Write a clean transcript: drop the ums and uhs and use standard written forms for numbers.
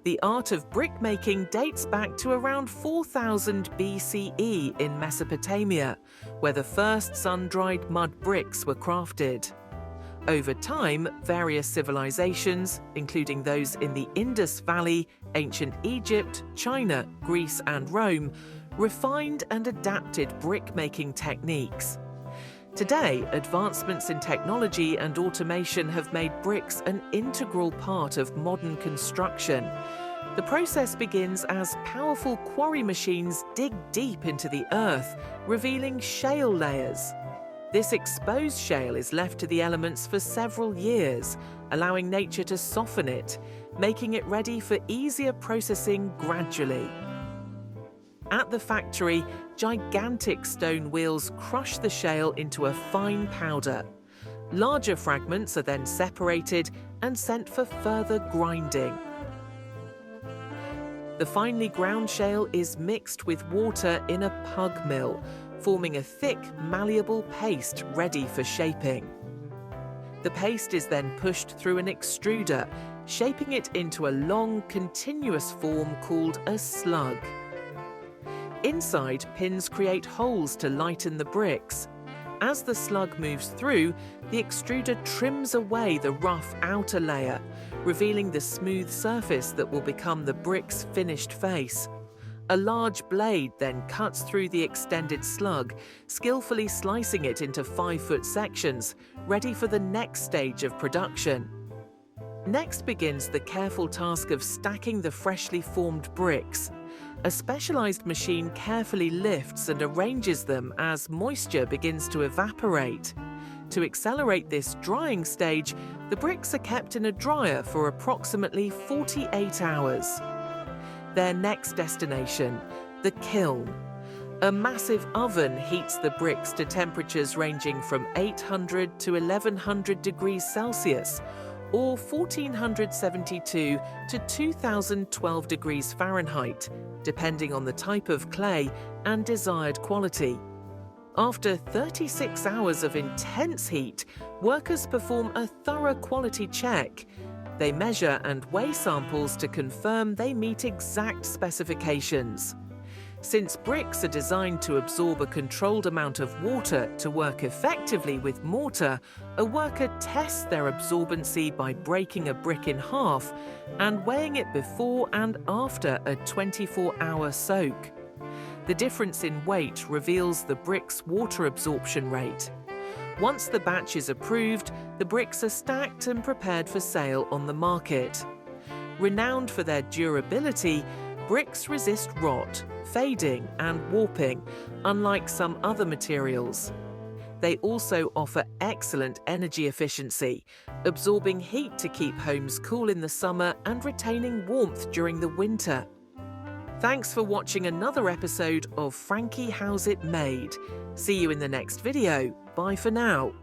The art of brickmaking dates back to around 4000 BCE in Mesopotamia, where the first sun-dried mud bricks were crafted. Over time, various civilizations, including those in the Indus Valley, ancient Egypt, China, Greece, and Rome, refined and adapted brickmaking techniques. Today, advancements in technology and automation have made bricks an integral part of modern construction. The process begins as powerful quarry machines dig deep into the earth, revealing shale layers. This exposed shale is left to the elements for several years, allowing nature to soften it, making it ready for easier processing gradually. At the factory, gigantic stone wheels crush the shale into a fine powder. Larger fragments are then separated and sent for further grinding. The finely ground shale is mixed with water in a pug mill, forming a thick, malleable paste ready for shaping. The paste is then pushed through an extruder, shaping it into a long, continuous form called a slug. Inside, pins create holes to lighten the bricks. As the slug moves through, the extruder trims away the rough outer layer, revealing the smooth surface that will become the brick's finished face. A large blade then cuts through the extended slug, skillfully slicing it into 5-foot sections, ready for the next stage of production. Next begins the careful task of stacking the freshly formed bricks. A specialized machine carefully lifts and arranges them as moisture begins to evaporate. To accelerate this drying stage, the bricks are kept in a dryer for approximately 48 hours. Their next destination, the kiln. A massive oven heats the bricks to temperatures ranging from 800 to 1100 degrees Celsius, or 1472 to 2012 degrees Fahrenheit, depending on the type of clay and desired quality. After 36 hours of intense heat, workers perform a thorough quality check. They measure and weigh samples to confirm they meet exact specifications. Since bricks are designed to absorb a controlled amount of water to work effectively with mortar, a worker tests their absorbency by breaking a brick in half and weighing it before and after a 24-hour soak. The difference in weight reveals the brick's water absorption rate. Once the batch is approved, the bricks are stacked and prepared for sale on the market. Renowned for their durability, bricks resist rot, fading, and warping, unlike some other materials. They also offer excellent energy efficiency, absorbing heat to keep homes cool in the summer and retaining warmth during the winter. Thanks for watching another episode of Frankie How's It Made. See you in the next video. Bye for now.